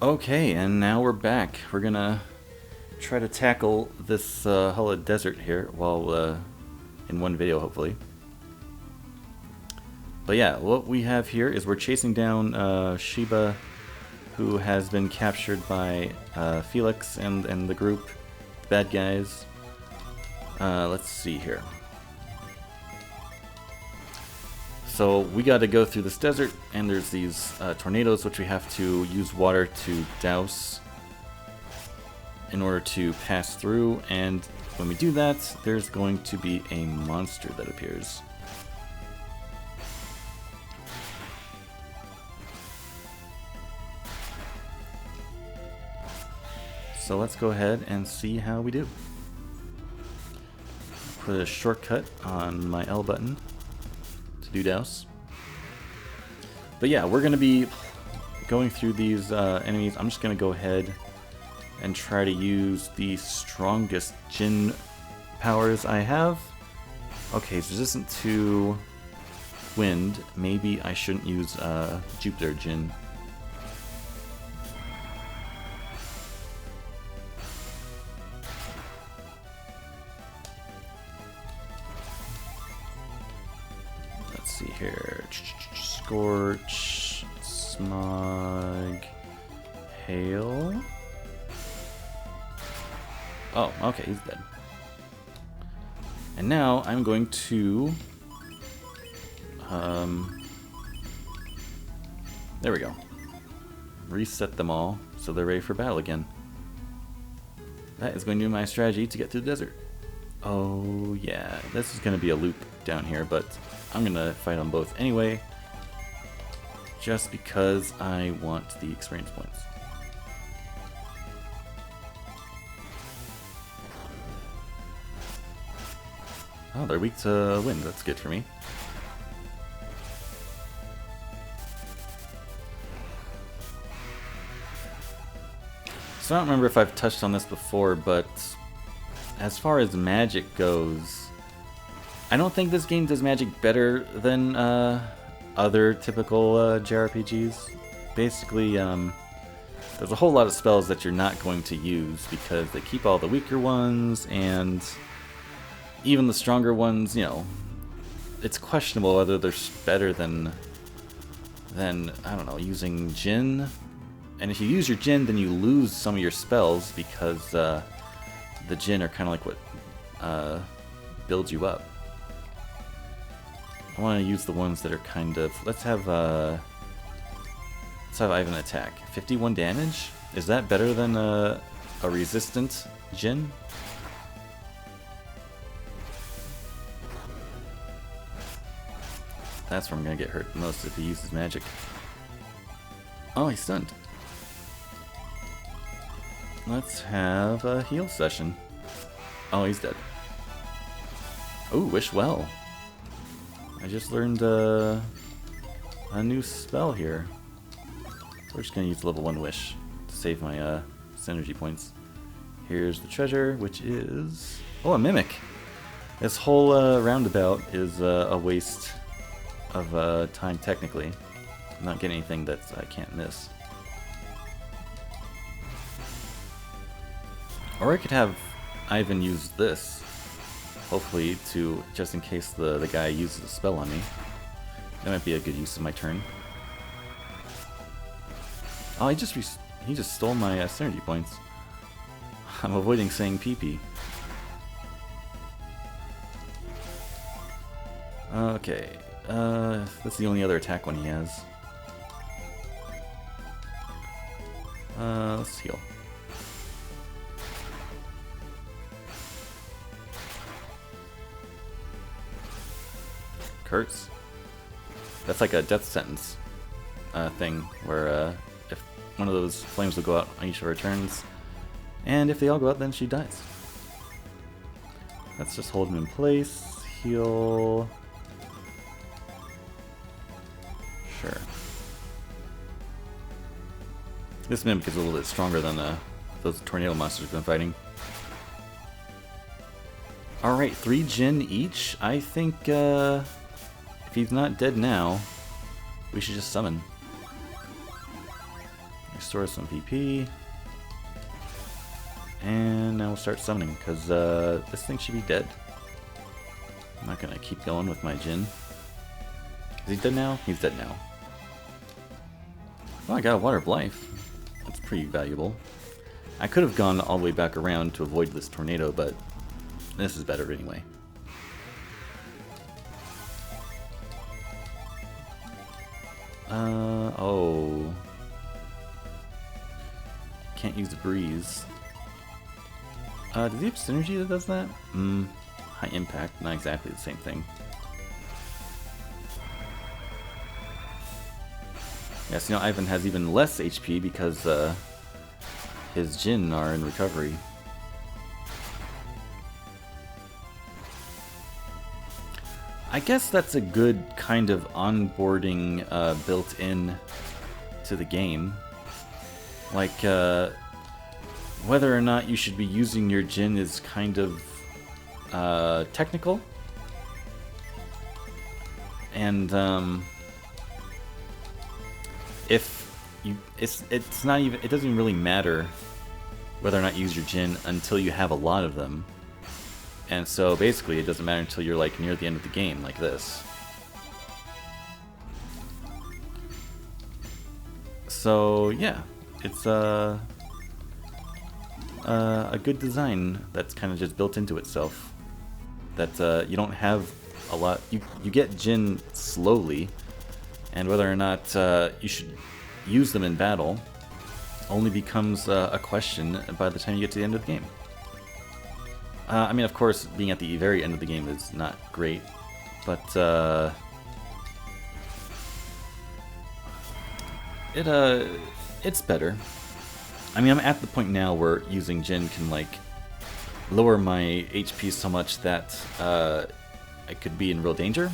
Okay, and now we're back. We're gonna try to tackle this Suhulla desert here while in one video, hopefully. But yeah, what we have here is we're chasing down Sheba, who has been captured by Felix and the group, the bad guys. Let's see here. So we got to go through this desert, and there's these tornadoes which we have to use water to douse in order to pass through, and when we do that, there's going to be a monster that appears. So let's go ahead and see how we do. Put a shortcut on my L button to do douse. But yeah, we're going to be going through these enemies. I'm just going to go ahead and try to use the strongest Jinn powers I have. Okay, it's resistant to wind. Maybe I shouldn't use Jupiter Jinn. Let's see here. Scorch, Smog, Hail. Oh, okay, he's dead. And now I'm going to... there we go. Reset them all so they're ready for battle again. That is going to be my strategy to get through the desert. Oh yeah, this is going to be a loop down here, but I'm going to fight on both anyway, just because I want the experience points. Oh, they're weak to wind. That's good for me. So I don't remember if I've touched on this before, but as far as magic goes, I don't think this game does magic better than other typical JRPGs. Basically, there's a whole lot of spells that you're not going to use because they keep all the weaker ones, and even the stronger ones, you know, it's questionable whether they're better than I don't know, using Jinn. And if you use your Jinn, then you lose some of your spells because the Jinn are kind of like what builds you up. I want to use the ones that are kind of... Let's have Ivan attack. 51 damage? Is that better than a resistant Jinn? That's where I'm going to get hurt the most if he uses magic. Oh, he's stunned. Let's have a heal session. Oh, he's dead. Oh, wish well. I just learned a new spell here. We're just going to use level 1 wish to save my synergy points. Here's the treasure, which is... Oh, a mimic! This whole roundabout is a waste of time, technically. I'm not getting anything that I can't miss. Or I could have Ivan use this, hopefully, to just in case the guy uses a spell on me. That might be a good use of my turn. Oh, he just stole my synergy points. I'm avoiding saying PP. Okay, that's the only other attack one he has. Let's heal. Kurtz. That's like a death sentence thing, where if one of those flames will go out on each of her turns, and if they all go out, then she dies. Let's just hold him in place. Heal. Sure. This mimic is a little bit stronger than those tornado monsters we've been fighting. Alright, 3 Jinn each. I think if he's not dead now, we should just summon. restore some PP. And now we'll start summoning, because this thing should be dead. I'm not gonna keep going with my Jin. Is he dead now? He's dead now. Oh, I got a Water of Life. That's pretty valuable. I could have gone all the way back around to avoid this tornado, but this is better anyway. Oh. Can't use the breeze. Does he have synergy that does that? High impact, not exactly the same thing. Yes, you know, Ivan has even less HP because his Jin are in recovery. I guess that's a good kind of onboarding built in to the game. Like, whether or not you should be using your Jin is kind of technical. And if you, it's not even, it doesn't even really matter whether or not you use your Jin until you have a lot of them. And so basically it doesn't matter until you're like near the end of the game, like this. So yeah, it's a good design that's kind of just built into itself. That you don't have a lot, you get Jin slowly, and whether or not you should use them in battle only becomes a question by the time you get to the end of the game. I mean, of course, being at the very end of the game is not great, but it's better. I mean, I'm at the point now where using Jin can like lower my HP so much that I could be in real danger,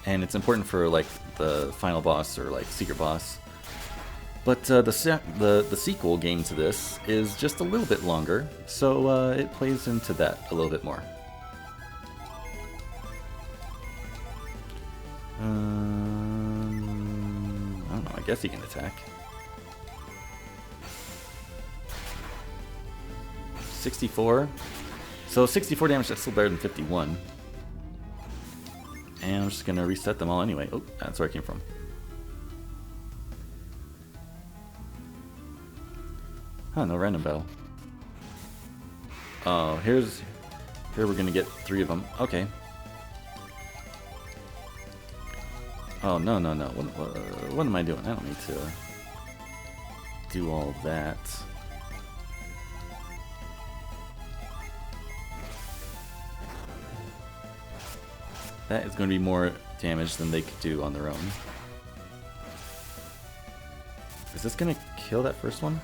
and it's important for like the final boss or like secret boss. But the sequel game to this is just a little bit longer, so it plays into that a little bit more. I don't know, I guess he can attack. 64. So 64 damage, that's still better than 51. And I'm just going to reset them all anyway. Oh, that's where I came from. Huh, no random battle. Oh, here we're gonna get 3 of them. Okay. Oh, no. What am I doing? I don't need to do all that. That is going to be more damage than they could do on their own. Is this going to kill that first one?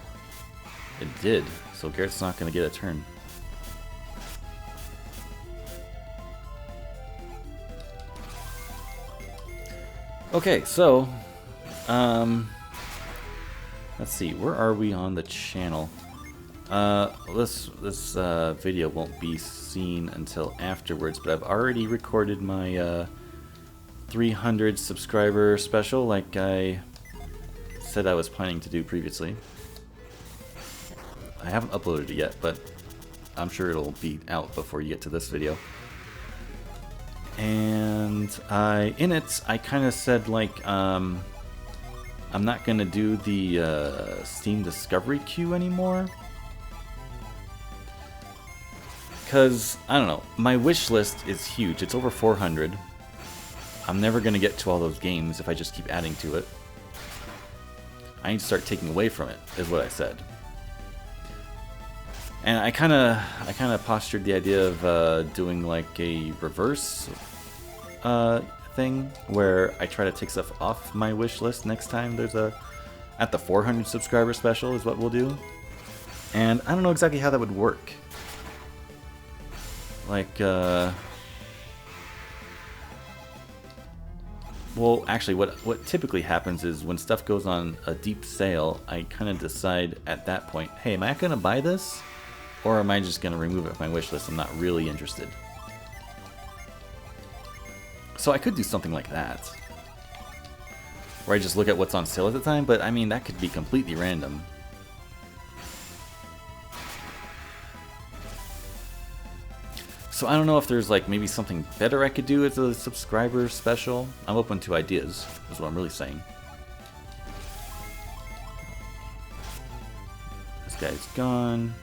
It did, so Garrett's not going to get a turn. Okay, so, let's see, where are we on the channel? This video won't be seen until afterwards, but I've already recorded my 300 subscriber special like I said I was planning to do previously. I haven't uploaded it yet, but I'm sure it'll be out before you get to this video. And in it, I kind of said like, I'm not gonna do the Steam Discovery queue anymore. Because, I don't know, my wish list is huge. It's over 400. I'm never gonna get to all those games if I just keep adding to it. I need to start taking away from it, is what I said. And I kind of postured the idea of doing like a reverse thing where I try to take stuff off my wish list next time there's at the 400 subscriber special is what we'll do. And I don't know exactly how that would work. Like, well, actually, what typically happens is when stuff goes on a deep sale, I kind of decide at that point, hey, am I going to buy this? Or am I just going to remove it from my wish list? I'm not really interested. So I could do something like that. where I just look at what's on sale at the time, but I mean, that could be completely random. So I don't know if there's like maybe something better I could do as a subscriber special. I'm open to ideas, is what I'm really saying. This guy's gone.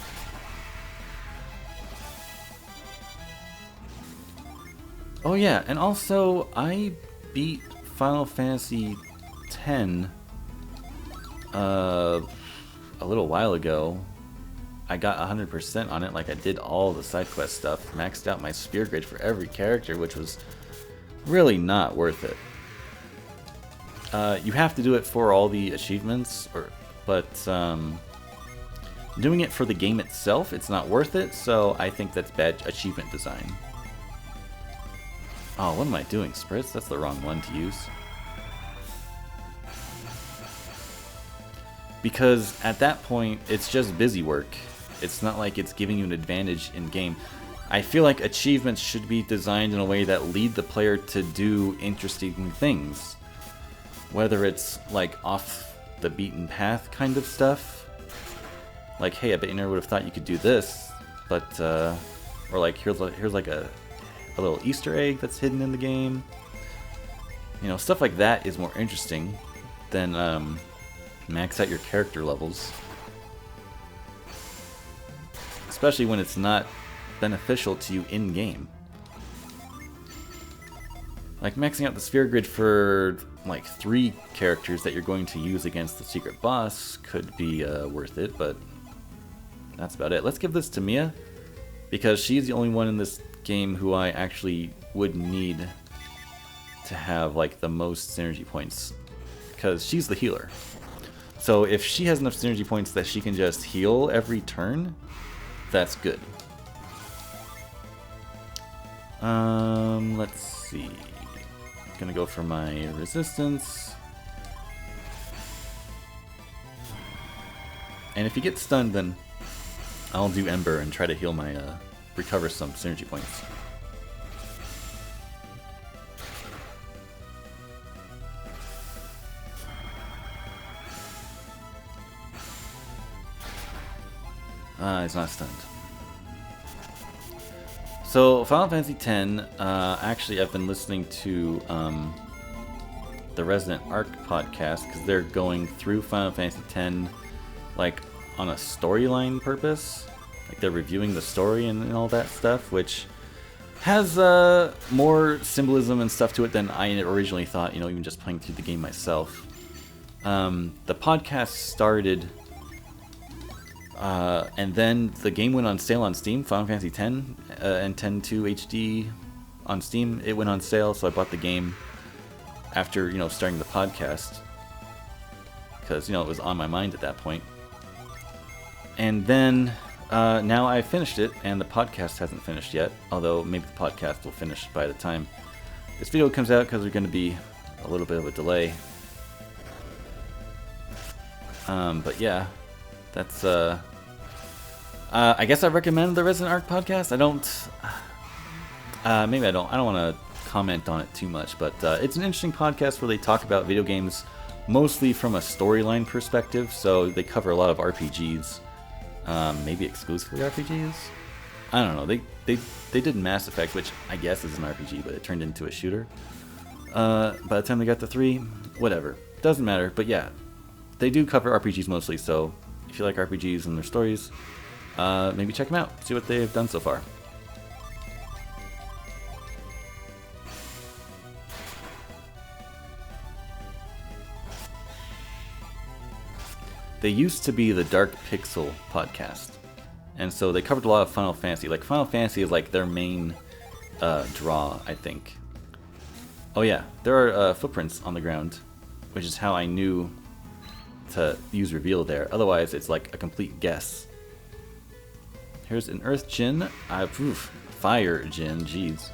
Oh yeah, and also I beat Final Fantasy X a little while ago. I got 100% on it, like I did all the side quest stuff, maxed out my spear grid for every character, which was really not worth it. You have to do it for all the achievements, but doing it for the game itself, it's not worth it, so I think that's bad achievement design. Oh, what am I doing, Spritz? That's the wrong one to use. Because at that point, it's just busy work. It's not like it's giving you an advantage in game. I feel like achievements should be designed in a way that lead the player to do interesting things. Whether it's like off the beaten path kind of stuff. Like, hey, I bet you never would have thought you could do this, but or like here's like a little Easter egg that's hidden in the game. You know, stuff like that is more interesting than max out your character levels. Especially when it's not beneficial to you in-game. Like maxing out the sphere grid for like 3 characters that you're going to use against the secret boss could be worth it, but that's about it. Let's give this to Mia, because she's the only one in this game who I actually would need to have like the most synergy points, because she's the healer. So if she has enough synergy points that she can just heal every turn, that's good. Let's see. Gonna go for my resistance. And if he gets stunned, then I'll do Ember and try to heal my, recover some synergy points. He's not stunned. So, Final Fantasy X, actually I've been listening to the Resident Arc podcast, because they're going through Final Fantasy X like on a storyline purpose. Like they're reviewing the story and all that stuff, which has more symbolism and stuff to it than I originally thought, you know, even just playing through the game myself. The podcast started, and then the game went on sale on Steam, Final Fantasy X and X-2 HD on Steam. It went on sale, so I bought the game after, you know, starting the podcast, because, you know, it was on my mind at that point. And then now I finished it, and the podcast hasn't finished yet, although maybe the podcast will finish by the time this video comes out, because there's going to be a little bit of a delay. But yeah, that's I guess I recommend the Resident Arc podcast. I don't maybe I don't want to comment on it too much, but it's an interesting podcast where they talk about video games mostly from a storyline perspective. So they cover a lot of RPGs, maybe exclusively RPGs. I don't know. They did Mass Effect, which I guess is an RPG, but it turned into a shooter. By the time they got to 3, whatever, doesn't matter. But yeah, they do cover RPGs mostly. So if you like RPGs and their stories, maybe check them out. See what they've done so far. They used to be the Dark Pixel podcast, and so they covered a lot of Final Fantasy. Like, Final Fantasy is like their main draw, I think. Oh yeah, there are footprints on the ground, which is how I knew to use reveal there. Otherwise, it's like a complete guess. Here's an Earth Djinn. Fire Djinn, jeez.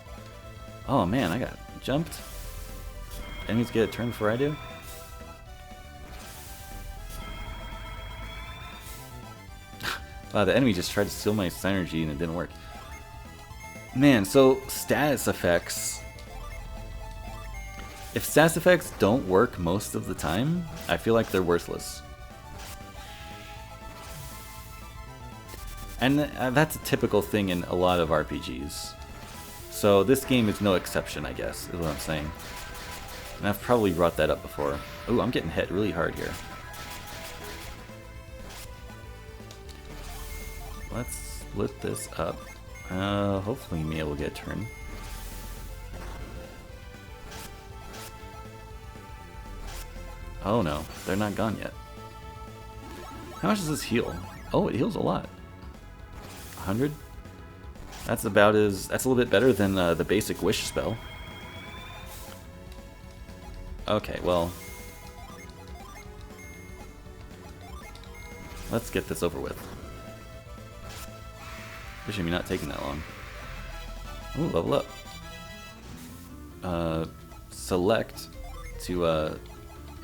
Oh man, I got jumped. Enemies get a turn before I do? Wow, the enemy just tried to steal my synergy and it didn't work. Man, so status effects. If stats effects don't work most of the time, I feel like they're worthless. And that's a typical thing in a lot of RPGs. So this game is no exception, I guess, is what I'm saying. And I've probably brought that up before. Ooh, I'm getting hit really hard here. Let's split this up. Hopefully Mia will get a turn. Oh no, they're not gone yet. How much does this heal? Oh, it heals a lot. 100? That's about as... That's a little bit better than the basic wish spell. Okay, well... Let's get this over with. Appreciate me not taking that long. Ooh, level up. Select to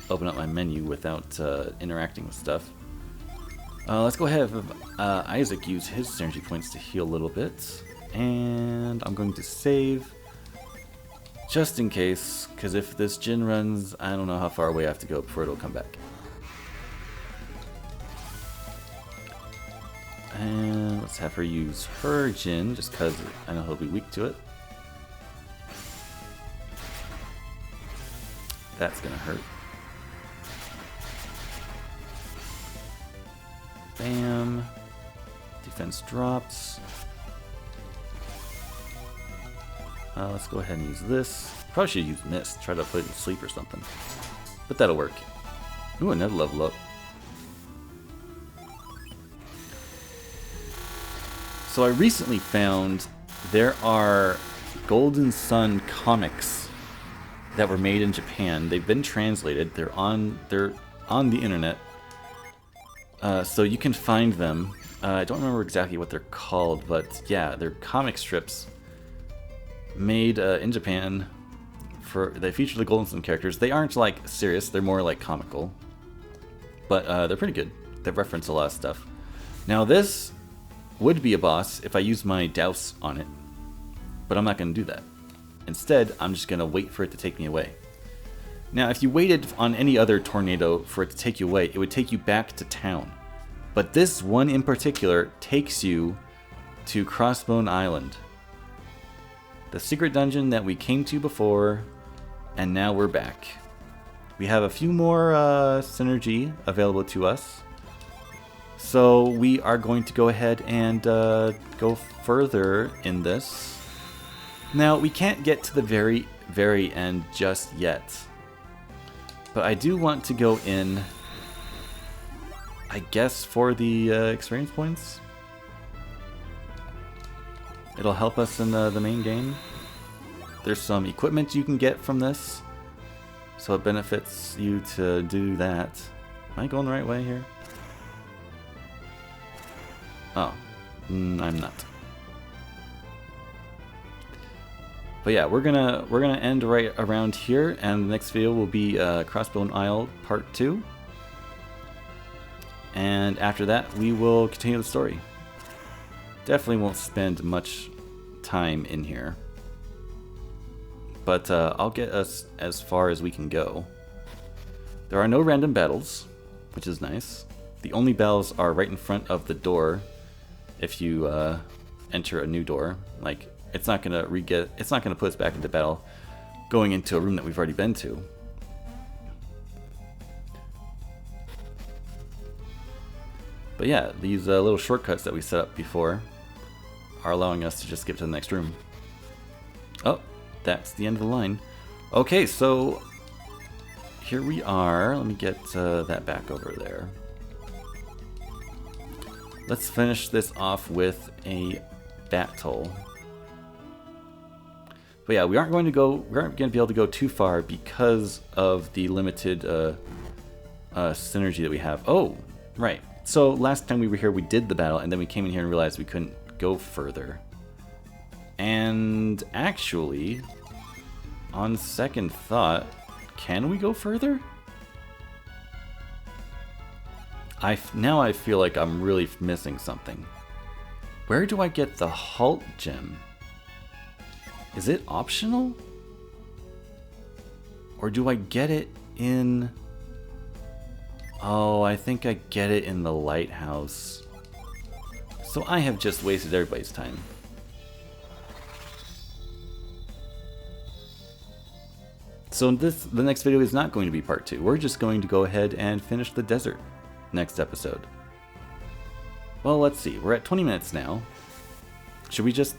open up my menu without interacting with stuff. Let's go ahead and have Isaac use his synergy points to heal a little bit. And I'm going to save just in case, because if this Jin runs, I don't know how far away I have to go before it'll come back. And let's have her use her Jin, just because I know he'll be weak to it. That's gonna hurt. Bam. Defense drops. Let's go ahead and use this. Probably should use Mist. Try to put it in sleep or something. But that'll work. Ooh, another level up. So I recently found there are Golden Sun comics that were made in Japan. They've been translated. They're on the internet. So you can find them. I don't remember exactly what they're called, but yeah, they're comic strips made in Japan. They feature the Golden Sun characters. They aren't like serious, they're more like comical. But they're pretty good. They reference a lot of stuff. Now this would be a boss if I use my Douse on it, but I'm not going to do that. Instead, I'm just going to wait for it to take me away. Now, if you waited on any other tornado for it to take you away, it would take you back to town. But this one in particular takes you to Crossbone Island, the secret dungeon that we came to before, and now we're back. We have a few more synergy available to us. So we are going to go ahead and go further in this. Now, we can't get to the very, very end just yet. But I do want to go in, I guess, for the experience points. It'll help us in the main game. There's some equipment you can get from this, so it benefits you to do that. Am I going the right way here? Oh, I'm not. But yeah, we're gonna end right around here, and the next video will be Crossbone Isle Part 2. And after that, we will continue the story. Definitely won't spend much time in here, but I'll get us as far as we can go. There are no random battles, which is nice. The only battles are right in front of the door. If you enter a new door, like it's not gonna put us back into battle going into a room that we've already been to. But yeah, these little shortcuts that we set up before are allowing us to just skip to the next room. Oh, that's the end of the line. Okay, so here we are. Let me get that back over there. Let's finish this off with a battle. But yeah, we aren't going to be able to go too far because of the limited synergy that we have. Oh, right. So last time we were here, we did the battle, and then we came in here and realized we couldn't go further. And actually, on second thought, can we go further? Now I feel like I'm really missing something. Where do I get the Halt Gem? Is it optional? Or do I get it in... Oh, I think I get it in the lighthouse. So I have just wasted everybody's time. So the next video is not going to be part 2. We're just going to go ahead and finish the desert next episode. Well, let's see. We're at 20 minutes now. Should we just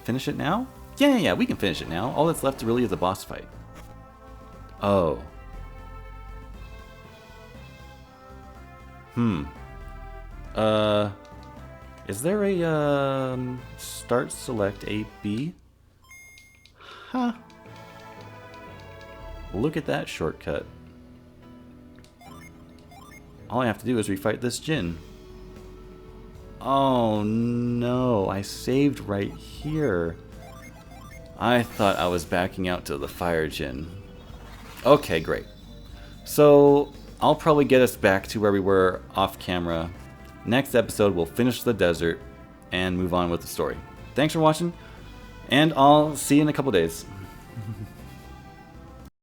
finish it now? Yeah, we can finish it now. All that's left really is a boss fight. Oh. Is there a start select A, B? Huh. Look at that shortcut. All I have to do is refight this Djinn. Oh no, I saved right here. I thought I was backing out to the fire Djinn. Okay, great. So I'll probably get us back to where we were off camera. Next episode, we'll finish the desert and move on with the story. Thanks for watching, and I'll see you in a couple days.